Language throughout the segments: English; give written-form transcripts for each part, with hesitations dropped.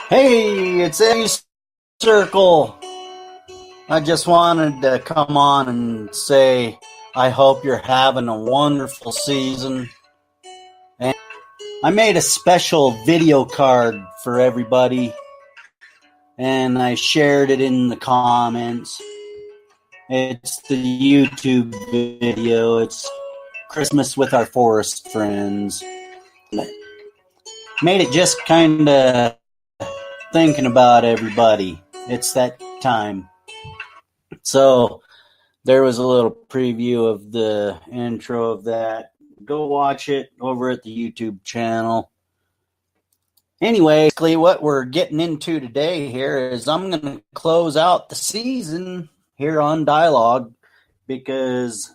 Hey, it's A Circle. I just wanted to come on and say I hope you're having a wonderful season. And I made a special video card for everybody, and I shared it in the comments. It's the YouTube video. It's Christmas with our forest friends. Made it just kind of thinking about everybody. It's that time. So there was a little preview of the intro of that. Go watch it over at the YouTube channel. Anyway, basically what we're getting into today here is I'm going to close out the season here on Dialogue, because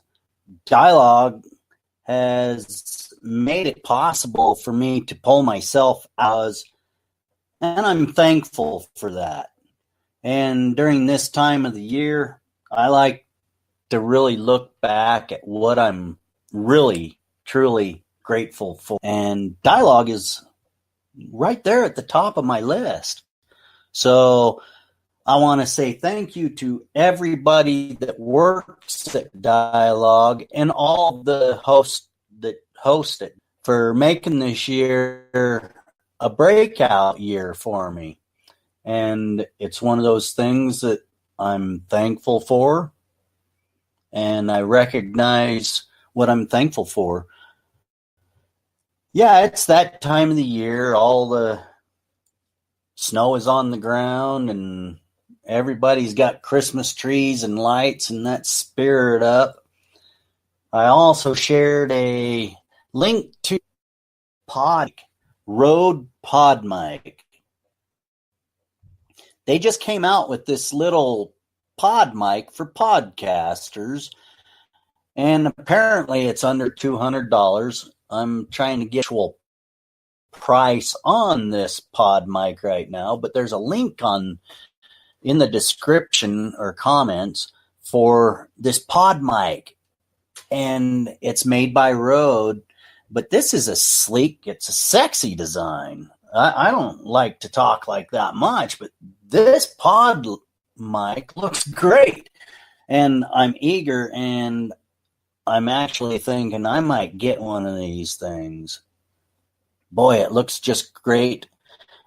Dialogue has made it possible for me to pull myself out, and I'm thankful for that. And during this time of the year, I like to really look back at what I'm really, truly grateful for. And Dialogue is right there at the top of my list. So I want to say thank you to everybody that works at Dialogue and all the hosts that host it for making this year a breakout year for me. And it's one of those things that I'm thankful for, and I recognize what I'm thankful for. Yeah, it's that time of the year. All the snow is on the ground, and everybody's got Christmas trees and lights, and that spirit up. I also shared a link to Rode PodMic. They just came out with this little pod mic for podcasters, and apparently it's under $200. I'm trying to get an actual price on this pod mic right now, but there's a link in the description or comments for this pod mic, and it's made by Rode. But this is it's a sexy design. I don't like to talk like that much, but this pod mic looks great. And I'm eager, and I'm actually thinking I might get one of these things. Boy, it looks just great.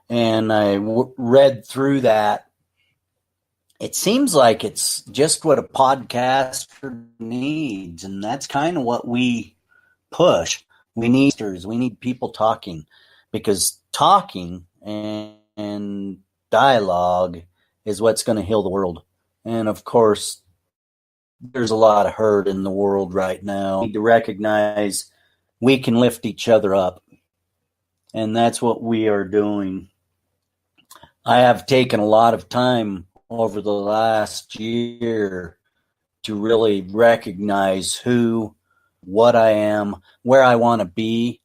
And I read through that. It seems like it's just what a podcaster needs, and that's kind of what we push. We need people talking, because talking and dialogue is what's going to heal the world. And of course, there's a lot of hurt in the world right now. We need to recognize we can lift each other up, and that's what we are doing. I have taken a lot of time over the last year to really recognize what I am, where I want to be,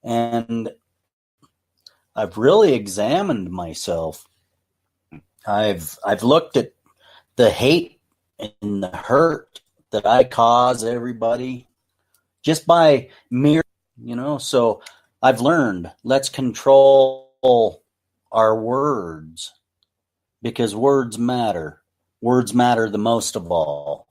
and I've really examined myself. I've looked at the hate and the hurt that I cause everybody just by so I've learned, let's control our words, because words matter. Words matter the most of all.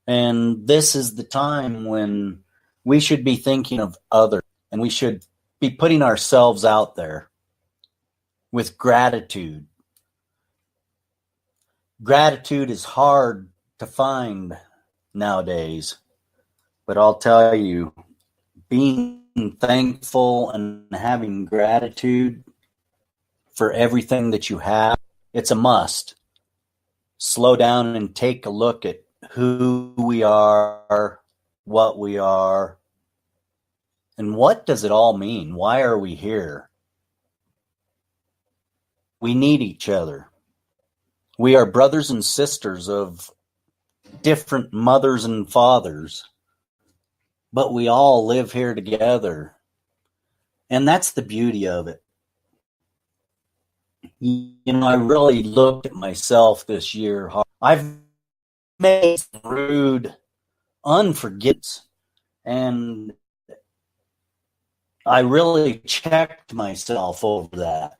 And this is the time when we should be thinking of others, and we should be putting ourselves out there with gratitude. Gratitude is hard to find nowadays, but I'll tell you, being thankful and having gratitude for everything that you have, it's a must. Slow down and take a look at who we are, what we are, and what does it all mean? Why are we here? We need each other. We are brothers and sisters of different mothers and fathers, but we all live here together. And that's the beauty of it. I really looked at myself this year. I've made rude unforgiveness, and I really checked myself over that.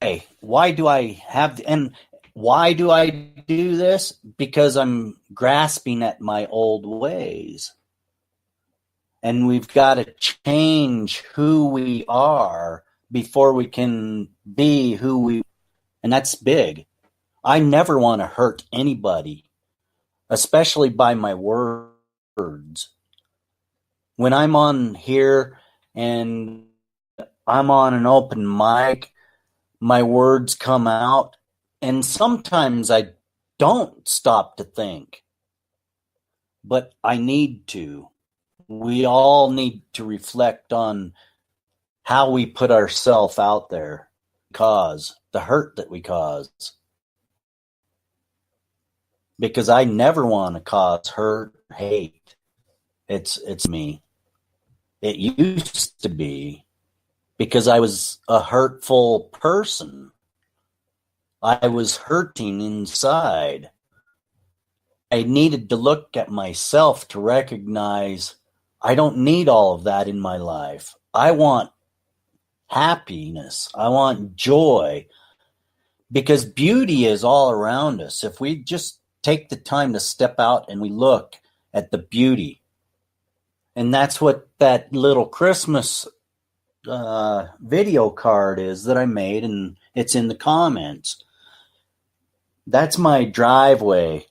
Hey, why do I have, and why do I do this? Because I'm grasping at my old ways. And we've got to change who we are before we can be who we, and that's big. I never want to hurt anybody, especially by my words. When I'm on here and I'm on an open mic, my words come out, and sometimes I don't stop to think, but I need to. We all need to reflect on how we put ourselves out there, cause the hurt that we cause. Because I never want to cause hurt, hate. It's me. It used to be, because I was a hurtful person. I was hurting inside. I needed to look at myself to recognize I don't need all of that in my life. I want happiness. I want joy, because beauty is all around us. If we just take the time to step out and we look at the beauty, and that's what that little Christmas video card is that I made, and it's in the comments. That's my driveway,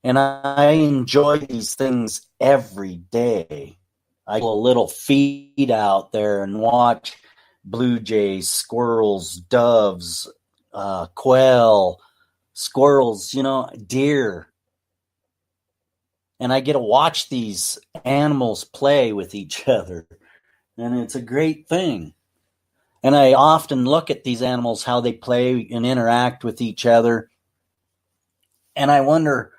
and I enjoy these things every day. I go a little feed out there and watch blue jays, squirrels, doves, quail, squirrels, deer. And I get to watch these animals play with each other. And it's a great thing. And I often look at these animals, how they play and interact with each other. And I wonder,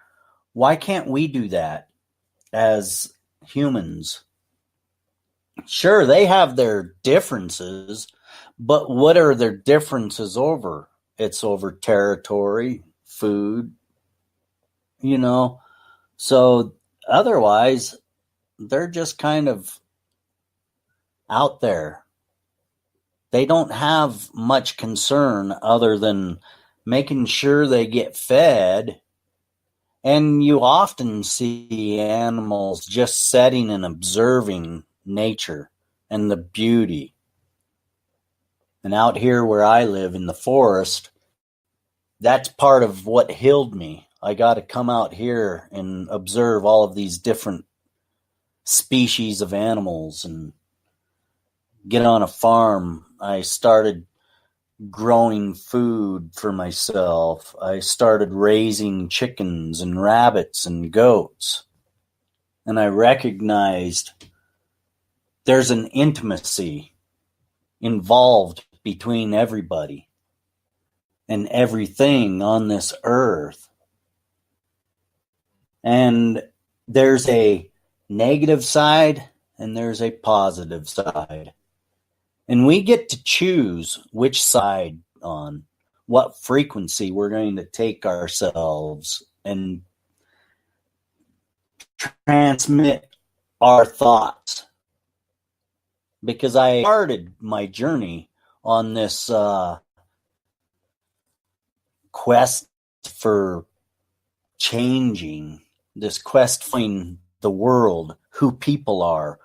why can't we do that as humans? Sure, they have their differences, but what are their differences over? It's over territory, food, So otherwise, they're just kind of out there. They don't have much concern other than making sure they get fed. And you often see animals just sitting and observing nature and the beauty. And out here where I live in the forest, that's part of what healed me. I got to come out here and observe all of these different species of animals and get on a farm. I started growing food for myself. I started raising chickens and rabbits and goats. And I recognized there's an intimacy involved between everybody and everything on this earth. And there's a negative side and there's a positive side. And we get to choose which side on, what frequency we're going to take ourselves and transmit our thoughts. Because I started my journey on this quest for changing, this quest to find the world, who people are,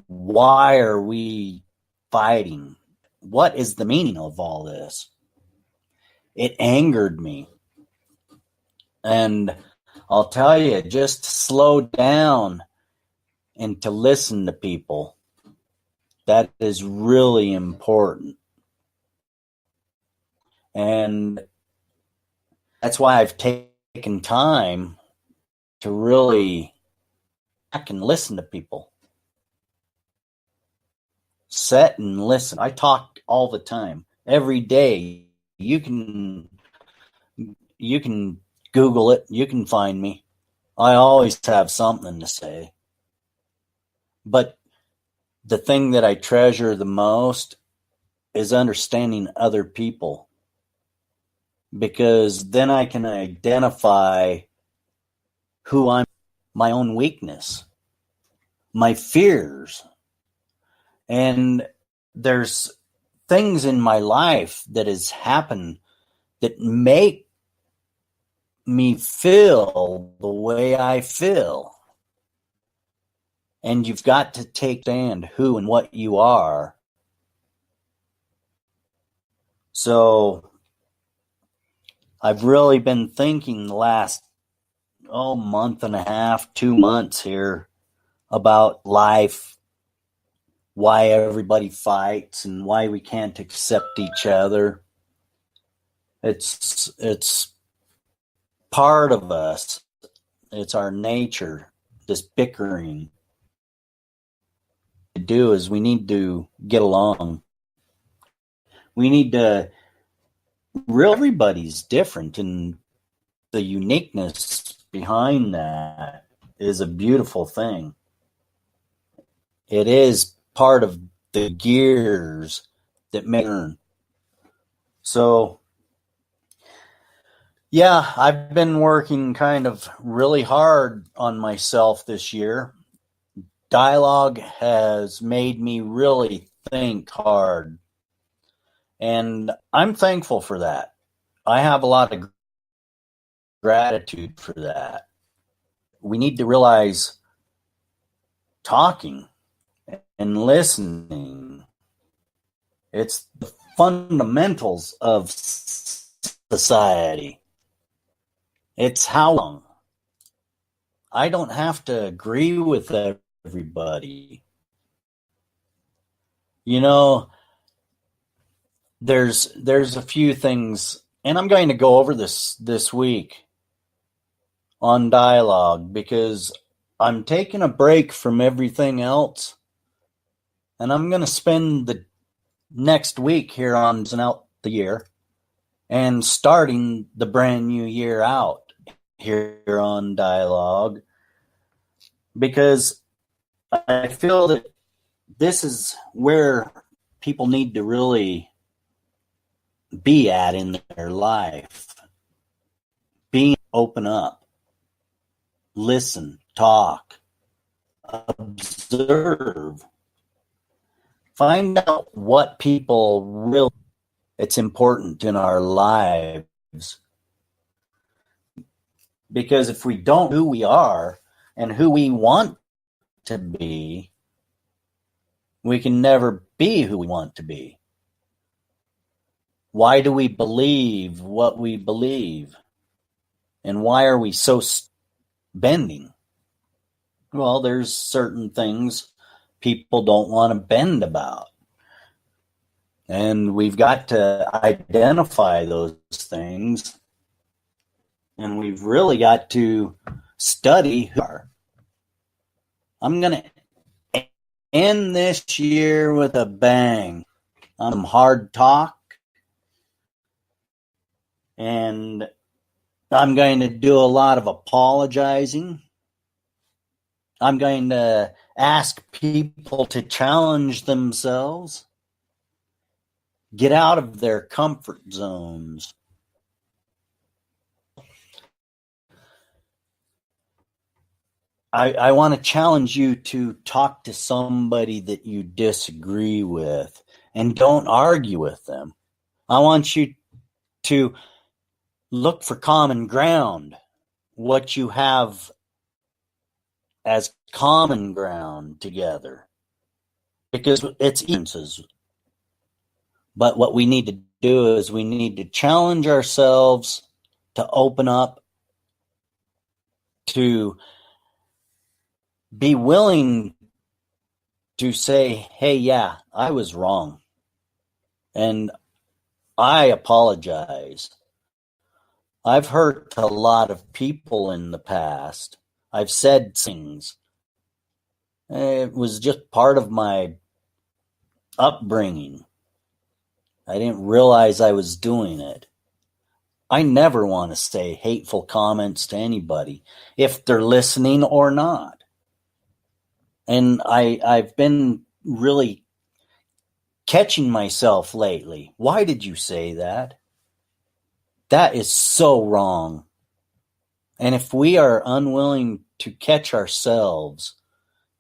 why are we fighting, what is the meaning of all this. It angered me. And I'll tell you, just to slow down and to listen to people, that is really important. And that's why I've taken time to really back and listen to people. Sit and listen. I talk all the time, every day. You can Google it. You can find me. I always have something to say. But the thing that I treasure the most is understanding other people. Because then I can identify who I'm, my own weakness. my fears. And there's things in my life that has happened that make me feel the way I feel. And you've got to take stand who and what you are. So I've really been thinking the last month and a half, 2 months here about life, why everybody fights and why we can't accept each other. It's part of us. It's our nature, this bickering. To do is we need to get along. We need to everybody's different, and the uniqueness behind that is a beautiful thing. It is part of the gears that make earn. So yeah, I've been working kind of really hard on myself this year. Dialogue has made me really think hard. And I'm thankful for that. I have a lot of gratitude for that. We need to realize talking and listening, it's the fundamentals of society. It's how long. I don't have to agree with everybody. You know, there's a few things, and I'm going to go over this week on dialogue because I'm taking a break from everything else, and I'm going to spend the next week here on out the year and starting the brand new year out here on dialogue, because I feel that this is where people need to really be at in their life. Being open up, listen, talk, observe, find out what people really, it's important in our lives. Because if we don't know who we are and who we want to be, we can never be who we want to be. Why do we believe what we believe? And why are we so bending? Well, there's certain things people don't want to bend about. And we've got to identify those things. And we've really got to study who we are. I'm going to end this year with a bang. Some hard talk. And I'm going to do a lot of apologizing. I'm going to ask people to challenge themselves. Get out of their comfort zones. I want to challenge you to talk to somebody that you disagree with and don't argue with them. I want you to look for common ground, what you have as common ground together, because it's differences. But what we need to do is we need to challenge ourselves to open up, to be willing to say, hey, yeah, I was wrong. And I apologize. I've hurt a lot of people in the past. I've said things. It was just part of my upbringing. I didn't realize I was doing it. I never want to say hateful comments to anybody, if they're listening or not. And I've been really catching myself lately. Why did you say that? That is so wrong. And if we are unwilling to catch ourselves,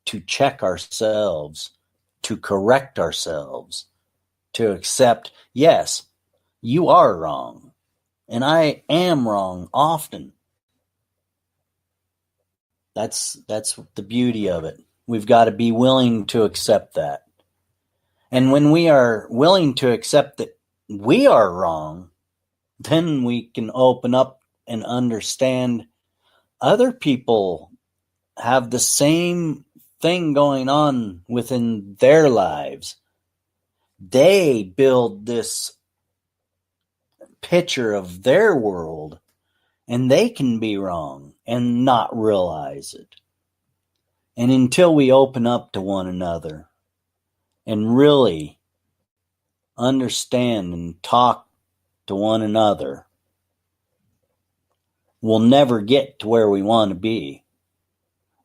to check ourselves, to correct ourselves, to accept, yes, you are wrong, and I am wrong often. That's the beauty of it. We've got to be willing to accept that. And when we are willing to accept that we are wrong, then we can open up and understand other people have the same thing going on within their lives. They build this picture of their world, and they can be wrong and not realize it. And until we open up to one another and really understand and talk to one another, we'll never get to where we want to be.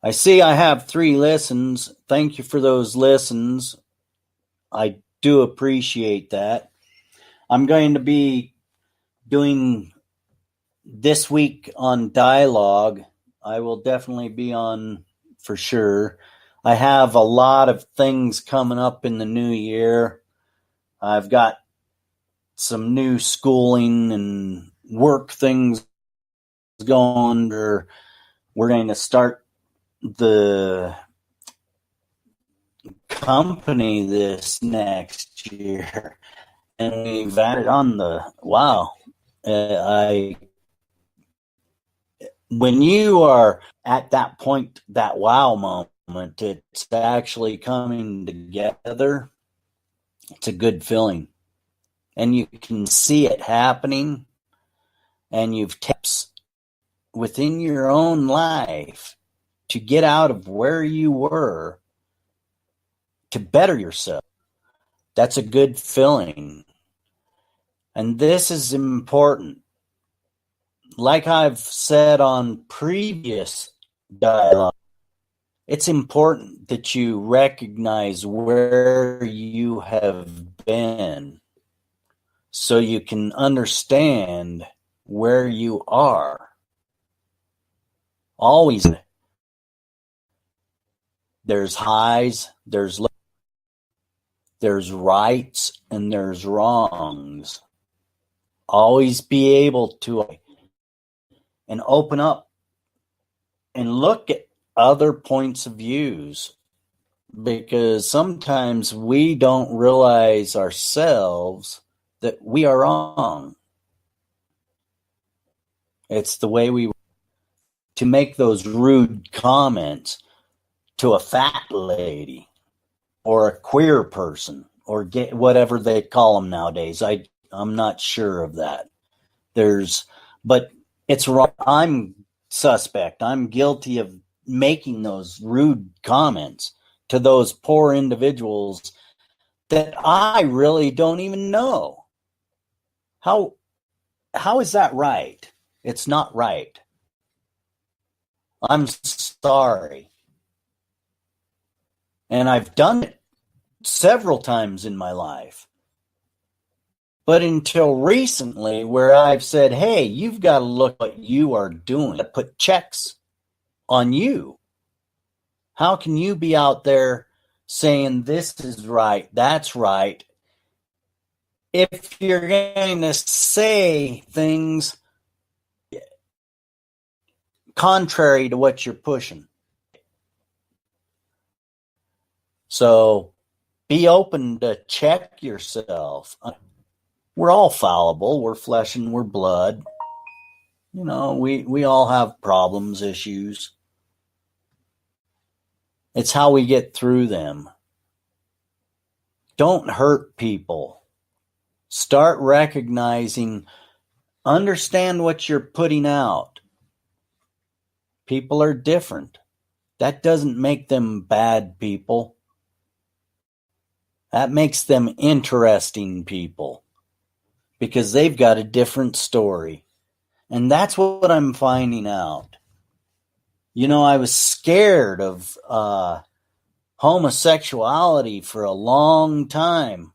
I see I have 3 listens. Thank you for those listens. I do appreciate that. I'm going to be doing this week on dialogue. I will definitely be on for sure. I have a lot of things coming up in the new year. I've got some new schooling and work things going. We're going to start the company this next year, and we've added on when you are at that point, that wow moment, it's actually coming together. It's a good feeling, and you can see it happening, and you've tips within your own life to get out of where you were to better yourself. That's a good feeling. And this is important. Like I've said on previous dialogue, it's important that you recognize where you have been so you can understand where you are. Always there's highs, there's lows, there's rights, and there's wrongs. Always be able to and open up and look at other points of views, because sometimes we don't realize ourselves that we are wrong. It's the way to make those rude comments to a fat lady or a queer person or get whatever they call them nowadays. I'm not sure of that. But it's wrong. I'm suspect. I'm guilty of making those rude comments to those poor individuals that I really don't even know. How is that right? It's not right. I'm sorry. And I've done it several times in my life. But until recently, where I've said, hey, you've got to look what you are doing, to put checks on you. How can you be out there saying this is right, that's right, if you're going to say things contrary to what you're pushing? So be open to check yourself. We're all fallible. We're flesh and we're blood. You know, we all have problems, issues. It's how we get through them. Don't hurt people. Start recognizing, understand what you're putting out. People are different. That doesn't make them bad people. That makes them interesting people, because they've got a different story. And that's what I'm finding out. You know, I was scared of homosexuality for a long time.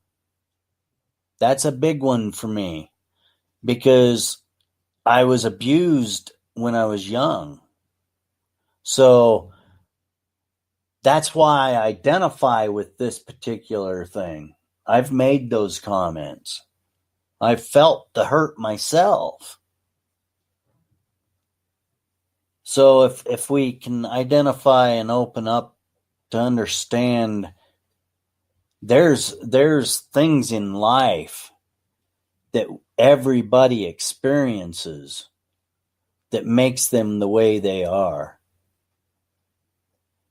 That's a big one for me, because I was abused when I was young. So That's why I identify with this particular thing. I've made those comments. I've felt the hurt myself. So if we can identify and open up to understand there's things in life that everybody experiences that makes them the way they are.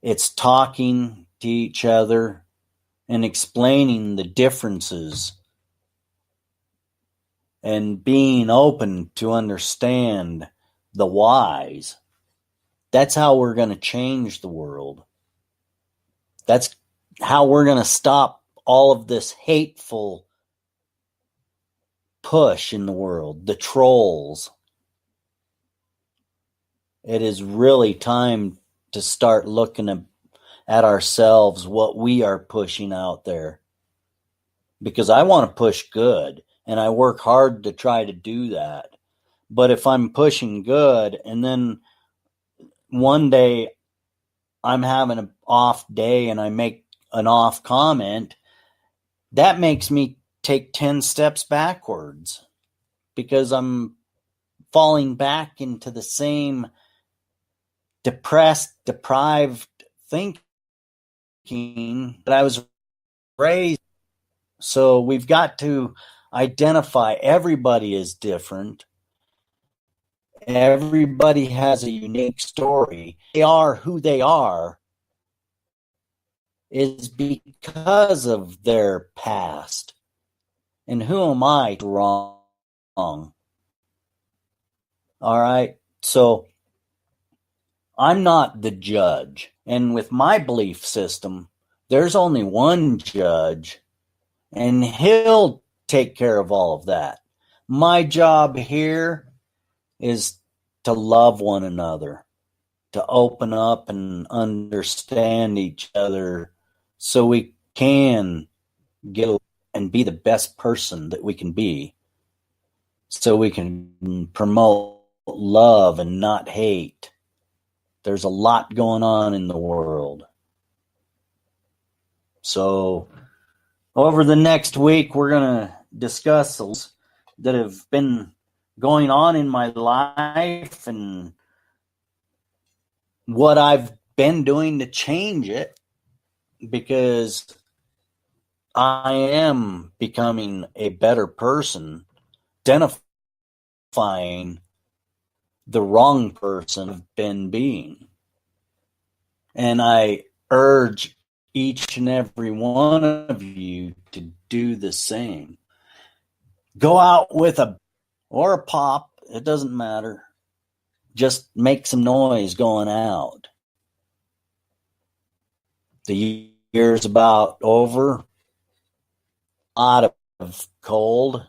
It's talking to each other and explaining the differences and being open to understand the whys. That's how we're going to change the world. That's how we're going to stop all of this hateful push in the world, the trolls. It is really time to start looking at ourselves, what we are pushing out there. Because I want to push good, and I work hard to try to do that. But if I'm pushing good, and then one day I'm having an off day and I make an off comment, that makes me take 10 steps backwards because I'm falling back into the same depressed, deprived thinking that I was raised. So we've got to identify everybody is different. Everybody has a unique story. They are who they are is because of their past. And who am I to wrong? All right. So I'm not the judge. And with my belief system, there's only one judge, and he'll take care of all of that. My job here is to love one another, to open up and understand each other so we can get and be the best person that we can be, so we can promote love and not hate. There's a lot going on in the world. So over the next week, we're going to discuss that have been going on in my life and what I've been doing to change it, because I am becoming a better person, identifying the wrong person I've been being. And I urge each and every one of you to do the same. Go out with a pop, it doesn't matter. Just make some noise going out. The year's about over. A lot of cold.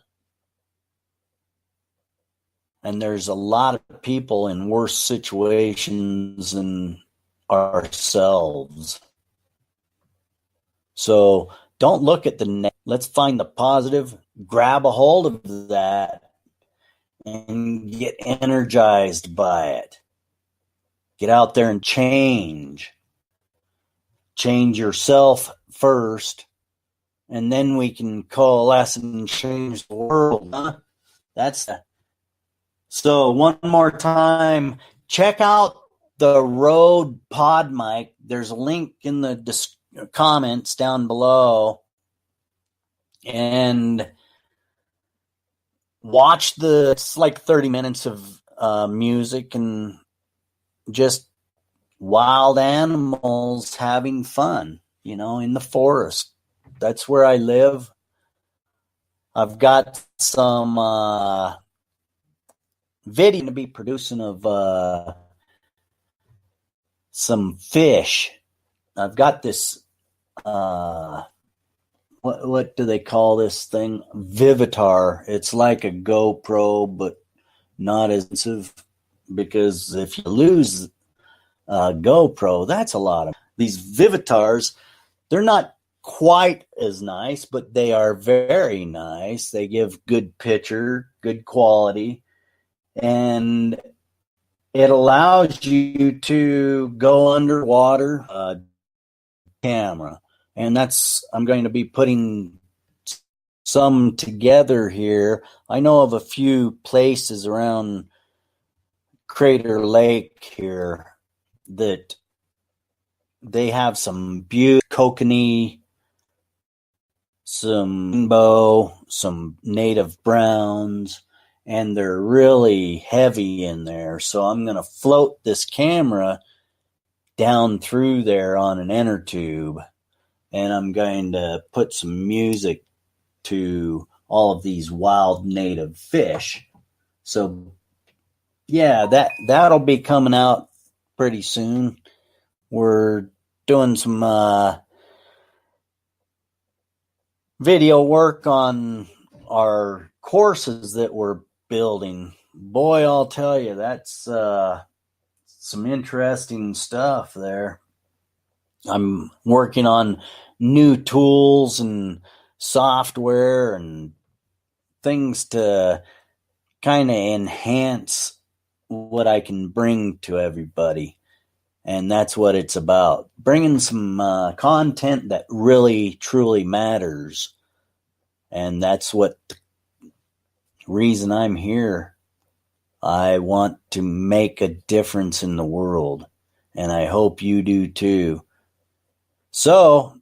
And there's a lot of people in worse situations than ourselves. So don't look at the negative. Let's find the positive, grab a hold of that, and get energized by it. Get out there and change. Change yourself first, and then we can coalesce and change the world. Huh? That's that. So one more time, check out the Rode Pod Mic. There's a link in the comments down below. And watch it's like 30 minutes of music and just wild animals having fun, in the forest. That's where I live. I've got some video to be producing of some fish. I've got this what do they call this thing? Vivitar. It's like a GoPro, but not as expensive, because if you lose GoPro, that's a lot of these Vivitars. They're not quite as nice, but they are very nice. They give good picture, good quality, and it allows you to go underwater, camera. And I'm going to be putting some together here. I know of a few places around Crater Lake here that they have some beautiful kokanee, some rainbow, some native browns, and they're really heavy in there. So I'm going to float this camera down through there on an inner tube, and I'm going to put some music to all of these wild native fish. So yeah, that'll be coming out pretty soon. We're doing some video work on our courses that we're building. Boy, I'll tell you, that's some interesting stuff there. I'm working on new tools and software and things to kind of enhance what I can bring to everybody. And that's what it's about. Bringing some content that really, truly matters. And that's what the reason I'm here. I want to make a difference in the world. And I hope you do too. So,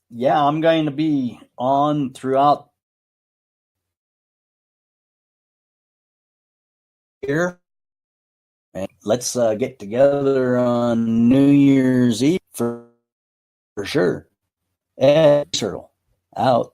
yeah, I'm going to be on throughout here. And let's get together on New Year's Eve for sure. Ed Searle, out.